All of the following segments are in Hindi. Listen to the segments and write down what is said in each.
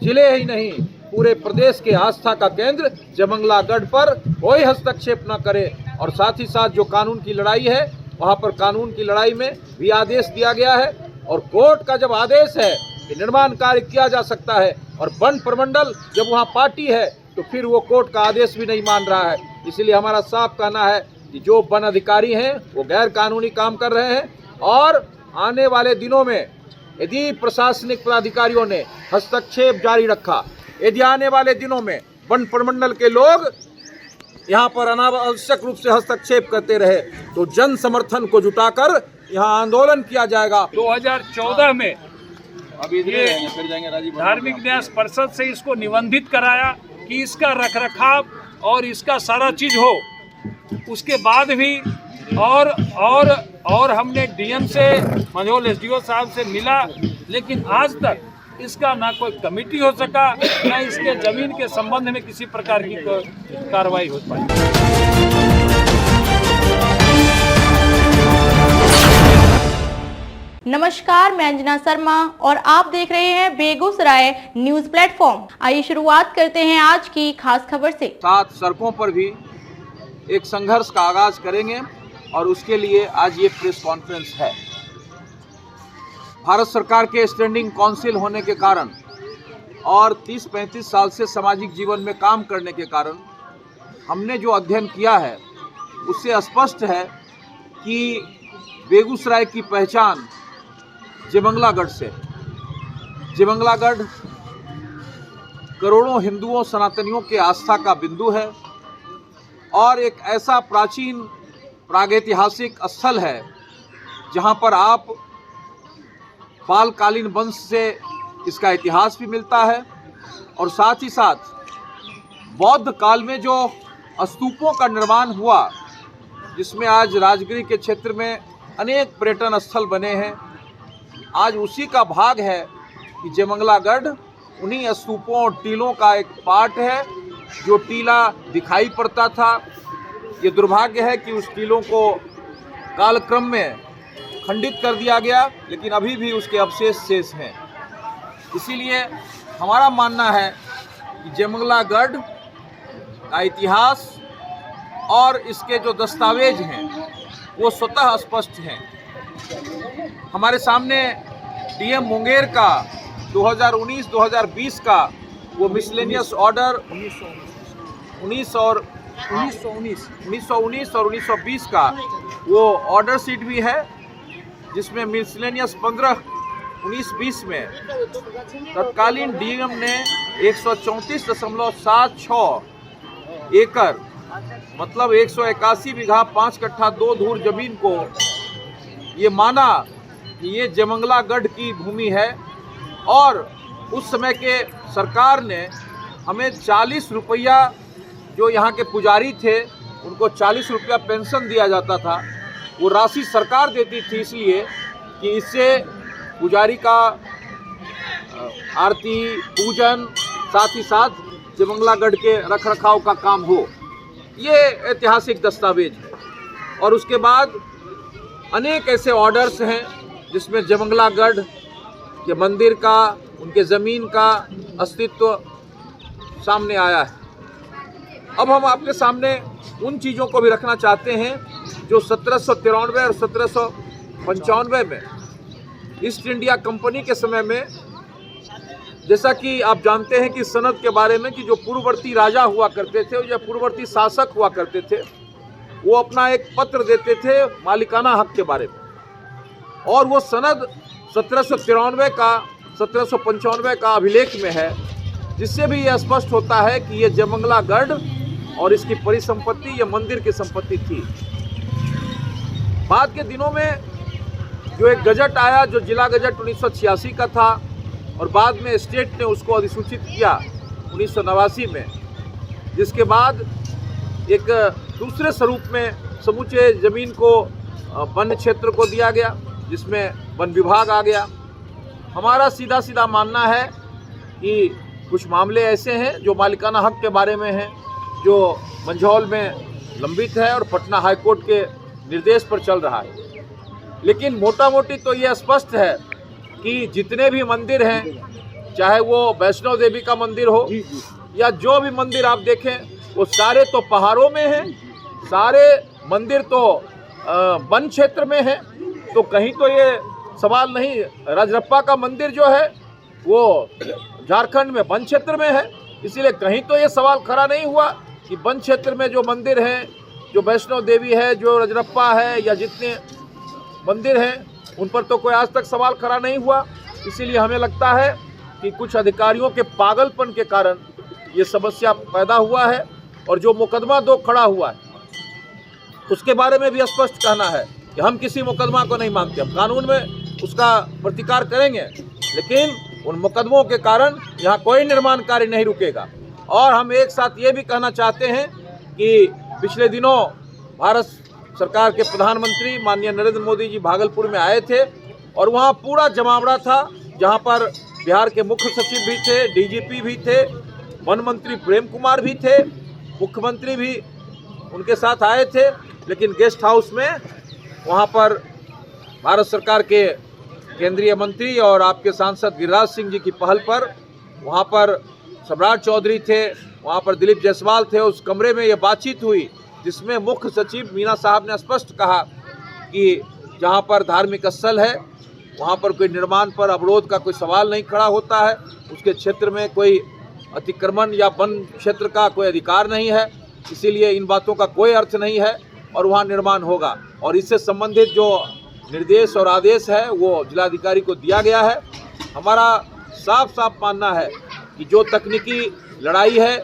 जिले ही नहीं पूरे प्रदेश के आस्था का केंद्र जयमंगलागढ़ पर कोई हस्तक्षेप न करे। और साथ ही साथ जो कानून की लड़ाई है वहाँ पर कानून की लड़ाई में भी आदेश दिया गया है। और कोर्ट का जब आदेश है कि निर्माण कार्य किया जा सकता है और वन प्रमंडल जब वहाँ पार्टी है तो फिर वो कोर्ट का आदेश भी नहीं मान रहा है। इसलिए हमारा साफ कहना है कि जो वन अधिकारी हैं वो गैर कानूनी काम कर रहे हैं। और आने वाले दिनों में यदि प्रशासनिक पदाधिकारियों ने हस्तक्षेप जारी रखा, यदि आने वाले दिनों में वन प्रमंडल के लोग यहाँ पर अनावश्यक रूप से हस्तक्षेप करते रहे तो जन समर्थन को जुटाकर यहाँ आंदोलन किया जाएगा। 2014 में ये धार्मिक न्यास परिषद से इसको निबंधित कराया कि इसका रखरखाव और इसका सारा चीज हो। उसके बाद भी और हमने डीएम से मंझौल एसडीओ साहब से मिला, लेकिन आज तक इसका ना कोई कमेटी हो सका, ना इसके जमीन के संबंध में किसी प्रकार की कार्रवाई हो पाई। नमस्कार, मैं अंजना शर्मा और आप देख रहे हैं बेगूसराय न्यूज प्लेटफॉर्म। आइए शुरुआत करते हैं आज की खास खबर से। साथ सड़कों पर भी एक संघर्ष का आगाज करेंगे और उसके लिए आज ये प्रेस कॉन्फ्रेंस है। भारत सरकार के स्टैंडिंग काउंसिल होने के कारण और 30-35 साल से सामाजिक जीवन में काम करने के कारण हमने जो अध्ययन किया है उससे स्पष्ट है कि बेगूसराय की पहचान जयमंगलागढ़ से। जयमंगलागढ़ करोड़ों हिंदुओं सनातनियों के आस्था का बिंदु है और एक ऐसा प्राचीन प्रागैतिहासिक स्थल है जहां पर आप पालकालीन वंश से इसका इतिहास भी मिलता है। और साथ ही साथ बौद्ध काल में जो स्तूपों का निर्माण हुआ, जिसमें आज राजगिरी के क्षेत्र में अनेक पर्यटन स्थल बने हैं, आज उसी का भाग है कि जयमंगलागढ़ उन्हीं स्तूपों और टीलों का एक पार्ट है। जो टीला दिखाई पड़ता था, ये दुर्भाग्य है कि उस टीलों को कालक्रम में खंडित कर दिया गया, लेकिन अभी भी उसके अवशेष शेष हैं। इसीलिए हमारा मानना है कि जयमंगलागढ़ का इतिहास और इसके जो दस्तावेज हैं वो स्वतः स्पष्ट हैं। हमारे सामने डीएम मुंगेर का 2019-2020 का वो मिसलेनियस ऑर्डर 1919 और 1920 का वो ऑर्डर शीट भी है, जिसमें मिसलेनियस 15-19-20 में तत्कालीन डीएम ने 134.76 एकड़ मतलब 181 बीघा 5 कट्ठा 2 धूर जमीन को ये माना कि ये जयमंगलागढ़ की भूमि है। और उस समय के सरकार ने हमें 40 रुपया, जो यहाँ के पुजारी थे उनको 40 रुपया पेंशन दिया जाता था, वो राशि सरकार देती थी इसलिए कि इससे पुजारी का आरती पूजन साथ ही साथ जयमंगलागढ़ के रखरखाव का काम हो। ये ऐतिहासिक दस्तावेज है। और उसके बाद अनेक ऐसे ऑर्डर्स हैं जिसमें जयमंगलागढ़ के मंदिर का, उनके ज़मीन का अस्तित्व सामने आया है। अब हम आपके सामने उन चीज़ों को भी रखना चाहते हैं जो 1793 और 1795 में ईस्ट इंडिया कंपनी के समय में, जैसा कि आप जानते हैं कि सनद के बारे में कि जो पूर्ववर्ती राजा हुआ करते थे या पूर्ववर्ती शासक हुआ करते थे, वो अपना एक पत्र देते थे मालिकाना हक के बारे में। और वो सनद 1795 का अभिलेख में है, जिससे भी यह स्पष्ट होता है कि ये जयमंगलागढ़ और इसकी परिसंपत्ति ये मंदिर की संपत्ति थी। बाद के दिनों में जो एक गजट आया, जो जिला गजट 1986 का था, और बाद में स्टेट ने उसको अधिसूचित किया 1989 में, जिसके बाद एक दूसरे स्वरूप में समूचे ज़मीन को वन क्षेत्र को दिया गया, जिसमें वन विभाग आ गया। हमारा सीधा मानना है कि कुछ मामले ऐसे हैं जो मालिकाना हक के बारे में हैं, जो मंझौल में लंबित है और पटना हाईकोर्ट के निर्देश पर चल रहा है। लेकिन मोटा मोटी तो यह स्पष्ट है कि जितने भी मंदिर हैं, चाहे वो वैष्णो देवी का मंदिर हो या जो भी मंदिर आप देखें, वो सारे तो पहाड़ों में हैं, सारे मंदिर तो वन क्षेत्र में हैं। तो कहीं तो ये सवाल नहीं, राजरप्पा का मंदिर जो है वो झारखंड में वन क्षेत्र में है, इसीलिए कहीं तो ये सवाल खड़ा नहीं हुआ कि वन क्षेत्र में जो मंदिर हैं, जो वैष्णो देवी है, जो राजरप्पा है, या जितने मंदिर हैं उन पर तो कोई आज तक सवाल खड़ा नहीं हुआ। इसीलिए हमें लगता है कि कुछ अधिकारियों के पागलपन के कारण ये समस्या पैदा हुआ है। और जो मुकदमा 2 खड़ा हुआ है उसके बारे में भी स्पष्ट कहना है कि हम किसी मुकदमा को नहीं मानते, हम कानून में उसका प्रतिकार करेंगे, लेकिन उन मुकदमों के कारण यहाँ कोई निर्माण कार्य नहीं रुकेगा। और हम एक साथ ये भी कहना चाहते हैं कि पिछले दिनों भारत सरकार के प्रधानमंत्री माननीय नरेंद्र मोदी जी भागलपुर में आए थे और वहाँ पूरा जमावड़ा था, जहाँ पर बिहार के मुख्य सचिव भी थे, डीजीपी भी थे, वन मंत्री प्रेम कुमार भी थे, मुख्यमंत्री भी उनके साथ आए थे। लेकिन गेस्ट हाउस में वहाँ पर भारत सरकार के केंद्रीय मंत्री और आपके सांसद गिरिराज सिंह जी की पहल पर वहाँ पर सम्राट चौधरी थे, वहाँ पर दिलीप जायसवाल थे। उस कमरे में ये बातचीत हुई जिसमें मुख्य सचिव मीना साहब ने स्पष्ट कहा कि जहाँ पर धार्मिक स्थल है वहाँ पर कोई निर्माण पर अवरोध का कोई सवाल नहीं खड़ा होता है, उसके क्षेत्र में कोई अतिक्रमण या वन क्षेत्र का कोई अधिकार नहीं है, इसीलिए इन बातों का कोई अर्थ नहीं है और वहाँ निर्माण होगा। और इससे संबंधित जो निर्देश और आदेश है वो जिलाधिकारी को दिया गया है। हमारा साफ साफ मानना है कि जो तकनीकी लड़ाई है,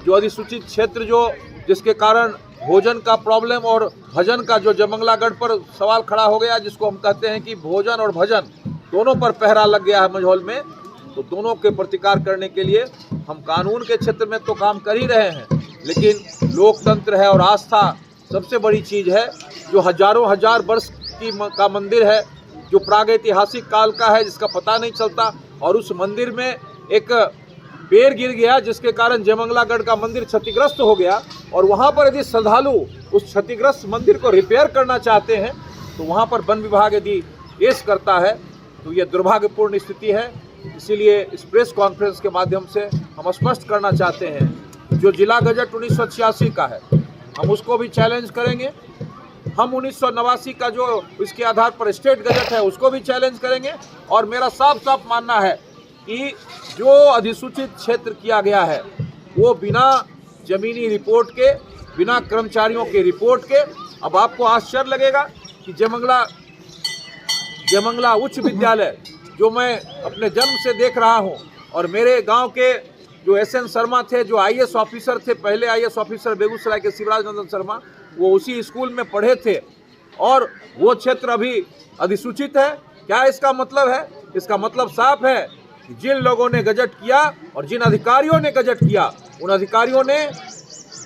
जो अधिसूचित क्षेत्र जो जिसके कारण भोजन का प्रॉब्लम और भजन का जो जयमंगलागढ़ पर सवाल खड़ा हो गया, जिसको हम कहते हैं कि भोजन और भजन दोनों पर पहरा लग गया है मझौल में, तो दोनों के प्रतिकार करने के लिए हम कानून के क्षेत्र में तो काम कर ही रहे हैं, लेकिन लोकतंत्र है और आस्था सबसे बड़ी चीज़ है। जो हजारों हजार वर्ष का मंदिर है, जो प्रागैतिहासिक काल का है, जिसका पता नहीं चलता, और उस मंदिर में एक पेड़ गिर गया जिसके कारण जयमंगलागढ़ का मंदिर क्षतिग्रस्त हो गया। और वहाँ पर यदि श्रद्धालु उस क्षतिग्रस्त मंदिर को रिपेयर करना चाहते हैं तो वहाँ पर वन विभाग यदि केस करता है तो ये दुर्भाग्यपूर्ण स्थिति है। इसीलिए इस प्रेस कॉन्फ्रेंस के माध्यम से हम स्पष्ट करना चाहते हैं, जो जिला गजट 1986 का है हम उसको भी चैलेंज करेंगे, हम 1989 का जो इसके आधार पर स्टेट गजट है उसको भी चैलेंज करेंगे। और मेरा साफ साफ मानना है कि जो अधिसूचित क्षेत्र किया गया है वो बिना जमीनी रिपोर्ट के, बिना कर्मचारियों के रिपोर्ट के, अब आपको आश्चर्य लगेगा कि जयमंगला उच्च विद्यालय जो मैं अपने जन्म से देख रहा हूं, और मेरे गांव के जो SN शर्मा थे, जो IAS ऑफिसर थे, पहले IAS ऑफिसर बेगूसराय के शिवराज नंदन शर्मा, वो उसी स्कूल में पढ़े थे, और वो क्षेत्र अभी अधिसूचित है। क्या इसका मतलब है? इसका मतलब साफ है कि जिन लोगों ने गजट किया और जिन अधिकारियों ने गजट किया, उन अधिकारियों ने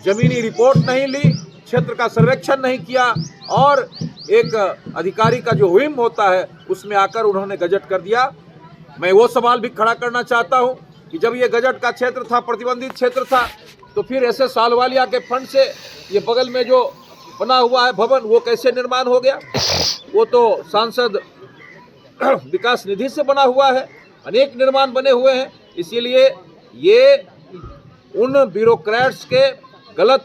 जमीनी रिपोर्ट नहीं ली, क्षेत्र का सर्वेक्षण नहीं किया, और एक अधिकारी का जो विम होता है उसमें आकर उन्होंने गजट कर दिया। मैं वो सवाल भी खड़ा करना चाहता हूं कि जब ये गजट का क्षेत्र था, प्रतिबंधित क्षेत्र था, तो फिर ऐसे सालवालिया के फंड से ये बगल में जो बना हुआ है भवन वो कैसे निर्माण हो गया? वो तो सांसद विकास निधि से बना हुआ है, अनेक निर्माण बने हुए हैं। इसीलिए ये उन ब्यूरोक्रेट्स के गलत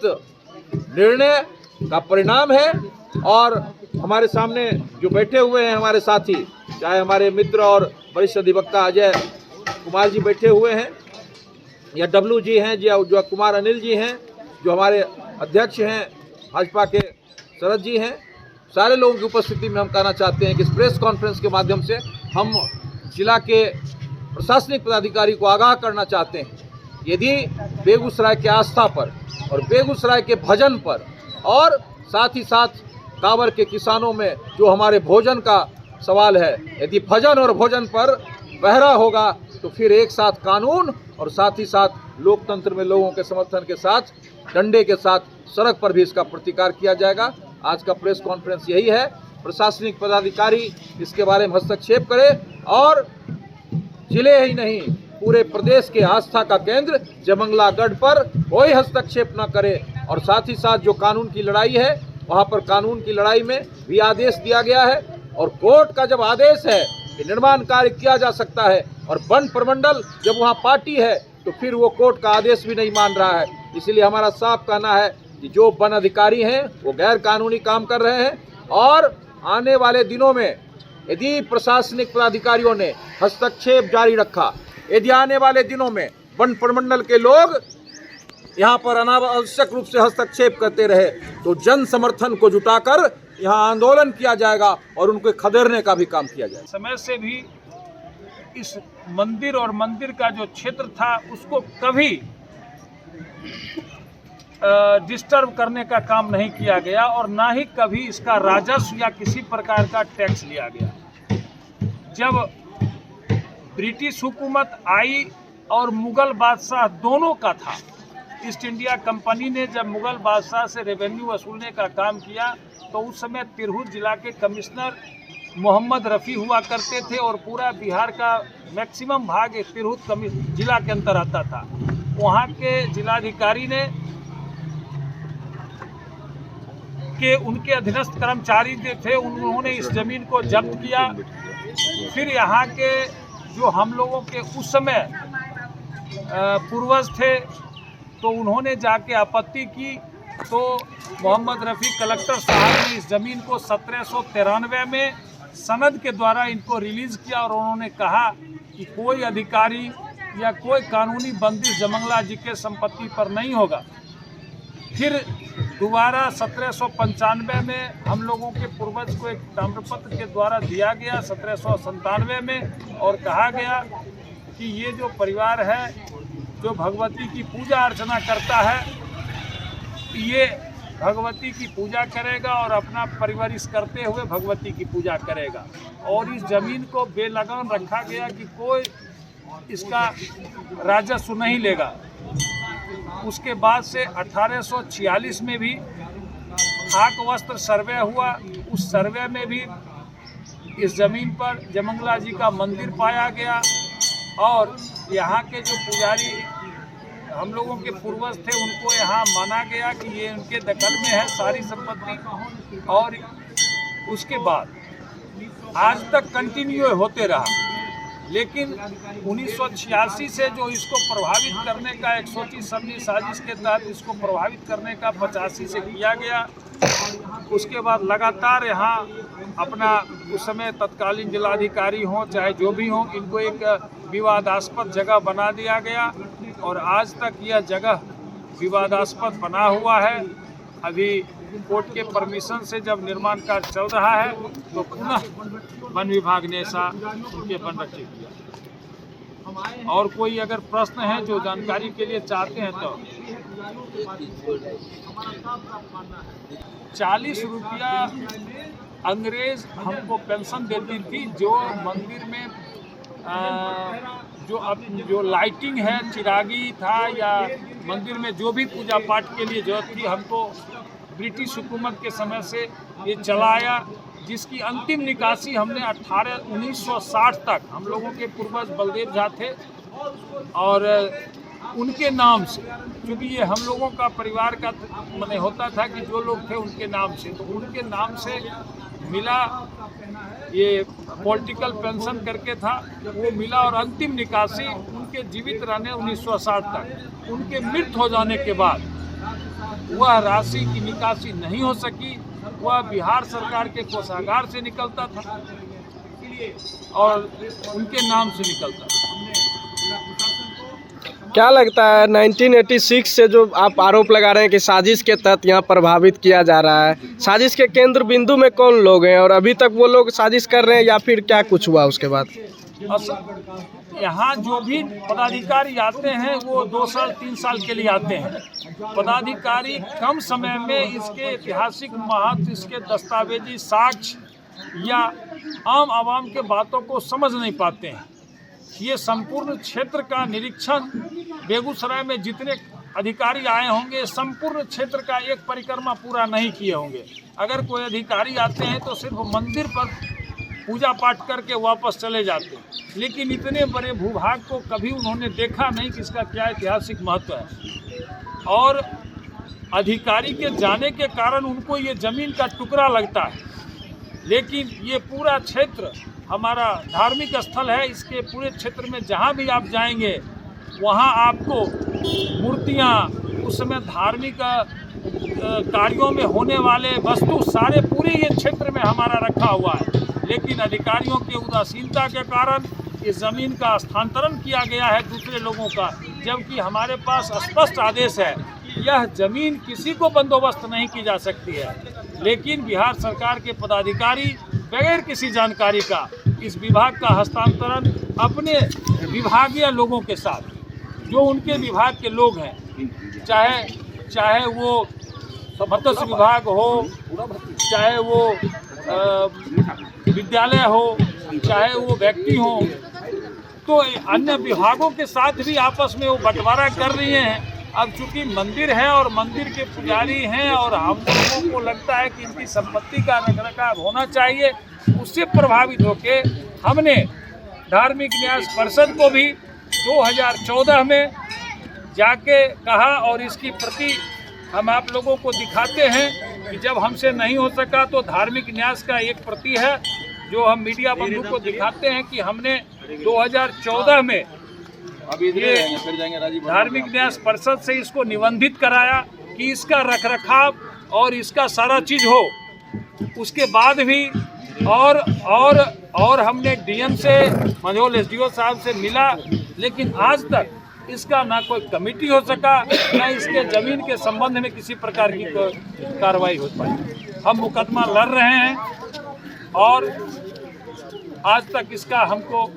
निर्णय का परिणाम है। और हमारे सामने जो बैठे हुए हैं हमारे साथी, चाहे हमारे मित्र और वरिष्ठ अधिवक्ता अजय कुमार जी बैठे हुए हैं, या डब्लू जी हैं, जो कुमार अनिल जी हैं, जो हमारे अध्यक्ष हैं भाजपा के शरद जी हैं, सारे लोगों की उपस्थिति में हम कहना चाहते हैं कि इस प्रेस कॉन्फ्रेंस के माध्यम से हम जिला के प्रशासनिक पदाधिकारी को आगाह करना चाहते हैं, यदि बेगूसराय के आस्था पर और बेगूसराय के भजन पर और साथ ही साथ कांवर के किसानों में जो हमारे भोजन का सवाल है, यदि भजन और भोजन पर पहरा होगा तो फिर एक साथ कानून और साथ ही साथ लोकतंत्र में लोगों के समर्थन के साथ, डंडे के साथ सड़क पर भी इसका प्रतिकार किया जाएगा। आज का प्रेस कॉन्फ्रेंस यही है। प्रशासनिक पदाधिकारी इसके बारे में हस्तक्षेप करे और जिले ही नहीं पूरे प्रदेश के आस्था का केंद्र जयमंगलागढ़ पर कोई हस्तक्षेप न करे। और साथ ही साथ जो कानून की लड़ाई है वहाँ पर कानून की लड़ाई में भी आदेश दिया गया है, और कोर्ट का जब आदेश है कि निर्माण कार्य किया जा सकता है और वन प्रमंडल जब वहाँ पार्टी है तो फिर वो कोर्ट का आदेश भी नहीं मान रहा है। इसलिए हमारा साफ कहना है कि जो वन अधिकारी हैं वो गैर कानूनी काम कर रहे हैं और आने वाले दिनों में यदि प्रशासनिक पदाधिकारियों ने हस्तक्षेप जारी रखा, यदि आने वाले दिनों में वन प्रमंडल के लोग यहाँ पर अनावश्यक रूप से हस्तक्षेप करते रहे तो जन समर्थन को जुटाकर यहाँ आंदोलन किया जाएगा और उनको खदेड़ने का भी काम किया जाएगा। समय से भी इस मंदिर और मंदिर का जो क्षेत्र था उसको कभी डिस्टर्ब करने का काम नहीं किया गया और ना ही कभी इसका राजस्व या किसी प्रकार का टैक्स लिया गया। जब ब्रिटिश हुकूमत आई और मुगल बादशाह दोनों का था, ईस्ट इंडिया कंपनी ने जब मुगल बादशाह से रेवेन्यू वसूलने का काम किया तो उस समय तिरहुत जिला के कमिश्नर मोहम्मद रफ़ी हुआ करते थे और पूरा बिहार का मैक्सिमम भाग तिरहुत जिला के अंतर आता था। वहाँ के जिलाधिकारी ने के उनके अधीनस्थ कर्मचारी जो थे उन्होंने इस ज़मीन को जब्त किया। फिर यहाँ के जो हम लोगों के उस समय पूर्वज थे तो उन्होंने जाके आपत्ति की तो मोहम्मद रफ़ी कलेक्टर साहब ने इस ज़मीन को 1793 में सनद के द्वारा इनको रिलीज़ किया और उन्होंने कहा कि कोई अधिकारी या कोई कानूनी बंदिश जयमंगला जी के संपत्ति पर नहीं होगा। फिर दोबारा 1795 में हम लोगों के पूर्वज को एक ताम्रपत्र के द्वारा दिया गया 1797 में और कहा गया कि ये जो परिवार है जो भगवती की पूजा अर्चना करता है ये भगवती की पूजा करेगा और अपना परवरिश करते हुए भगवती की पूजा करेगा। और इस ज़मीन को बेलगाम रखा गया कि कोई इसका राजस्व नहीं लेगा। उसके बाद से 1846 में भी खाक वस्त्र सर्वे हुआ। उस सर्वे में भी इस ज़मीन पर जयमंगला जी का मंदिर पाया गया और यहाँ के जो पुजारी हम लोगों के पूर्वज थे उनको यहाँ माना गया कि ये उनके दखल में है सारी संपत्ति। और उसके बाद आज तक कंटिन्यू होते रहा। लेकिन 1986 से जो इसको प्रभावित करने का एक सोची समझी साजिश के तहत इसको प्रभावित करने का 85 से किया गया। उसके बाद लगातार यहाँ अपना उस समय तत्कालीन जिलाधिकारी हों चाहे जो भी हों इनको एक विवादास्पद जगह बना दिया गया और आज तक यह जगह विवादास्पद बना हुआ है। अभी कोर्ट के परमिशन से जब निर्माण कार्य चल रहा है तो पुनः वन विभाग ने ऐसा उनके वन रक्षित किया। और कोई अगर प्रश्न है जो जानकारी के लिए चाहते हैं तो 40 रुपया अंग्रेज हमको पेंशन देती थी। जो मंदिर में जो लाइटिंग है चिरागी था या मंदिर में जो भी पूजा पाठ के लिए जरूरत थी हमको ब्रिटिश हुकूमत के समय से ये चलाया, जिसकी अंतिम निकासी हमने 1960 तक हम लोगों के पूर्वज बलदेव झा थे और उनके नाम से, क्योंकि ये हम लोगों का परिवार का माने होता था कि जो लोग थे उनके नाम से, तो उनके नाम से मिला ये पॉलिटिकल पेंशन करके था वो मिला और अंतिम निकासी उनके जीवित रहने 1960 तक। उनके मृत्यु हो जाने के बाद वह राशि की निकासी नहीं हो सकी, वह बिहार सरकार के कोषागार से निकलता था और उनके नाम से निकलता था। क्या लगता है 1986 से जो आप आरोप लगा रहे हैं कि साजिश के तहत यहाँ प्रभावित किया जा रहा है, साजिश के केंद्र बिंदु में कौन लोग हैं और अभी तक वो लोग साजिश कर रहे हैं या फिर क्या कुछ हुआ उसके बाद? यहाँ जो भी पदाधिकारी आते हैं वो 2 साल 3 साल के लिए आते हैं। पदाधिकारी कम समय में इसके ऐतिहासिक महत्व, इसके दस्तावेजी साक्ष्य या आम आवाम के बातों को समझ नहीं पाते हैं। ये संपूर्ण क्षेत्र का निरीक्षण बेगूसराय में जितने अधिकारी आए होंगे संपूर्ण क्षेत्र का एक परिक्रमा पूरा नहीं किए होंगे। अगर कोई अधिकारी आते हैं तो सिर्फ मंदिर पर पूजा पाठ करके वापस चले जाते हैं, लेकिन इतने बड़े भूभाग को कभी उन्होंने देखा नहीं कि इसका क्या ऐतिहासिक महत्व है। और अधिकारी के जाने के कारण उनको ये ज़मीन का टुकड़ा लगता है, लेकिन ये पूरा क्षेत्र हमारा धार्मिक स्थल है। इसके पूरे क्षेत्र में जहाँ भी आप जाएंगे वहाँ आपको मूर्तियाँ, उस समय धार्मिक कार्यों में होने वाले वस्तु सारे पूरे ये क्षेत्र में हमारा रखा हुआ है। लेकिन अधिकारियों की उदासीनता के कारण इस ज़मीन का स्थानांतरण किया गया है दूसरे लोगों का, जबकि हमारे पास स्पष्ट आदेश है यह ज़मीन किसी को बंदोबस्त नहीं की जा सकती है। लेकिन बिहार सरकार के पदाधिकारी बगैर किसी जानकारी का इस विभाग का हस्तांतरण अपने विभागीय लोगों के साथ, जो उनके विभाग के लोग हैं, चाहे वो मत्स्य विभाग हो, चाहे वो विद्यालय हो, चाहे वो व्यक्ति हो, तो अन्य विभागों के साथ भी आपस में वो बंटवारा कर रही हैं। अब चूंकि मंदिर है और मंदिर के पुजारी हैं और हम लोगों को लगता है कि इनकी संपत्ति का रखरखाव होना चाहिए, उससे प्रभावित होके हमने धार्मिक न्यास परिषद को भी 2014 में जाके कहा और इसकी प्रति हम आप लोगों को दिखाते हैं कि जब हमसे नहीं हो सका तो धार्मिक न्यास का एक प्रति है जो हम मीडिया बंधु को दिखाते हैं कि हमने 2014 में ये धार्मिक न्यास परिषद से इसको निबंधित कराया कि इसका रखरखाव और इसका सारा चीज हो। उसके बाद भी और हमने डीएम से, मंझौल एसडीओ साहब से मिला, लेकिन आज तक इसका ना कोई कमेटी हो सका, ना इसके जमीन के संबंध में किसी प्रकार की कार्रवाई हो पाई। हम मुकदमा लड़ रहे हैं और आज तक इसका हमको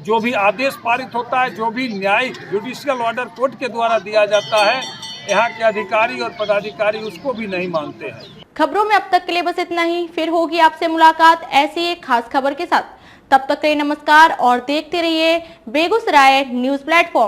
जो भी आदेश पारित होता है, जो भी न्यायिक जुडिशियल ऑर्डर कोर्ट के द्वारा दिया जाता है, यहाँ के अधिकारी और पदाधिकारी उसको भी नहीं मानते हैं। खबरों में अब तक के लिए बस इतना ही। फिर होगी आपसे मुलाकात ऐसी एक खास खबर के साथ। तब तक के लिए नमस्कार और देखते रहिए बेगूसराय न्यूज प्लेटफॉर्म।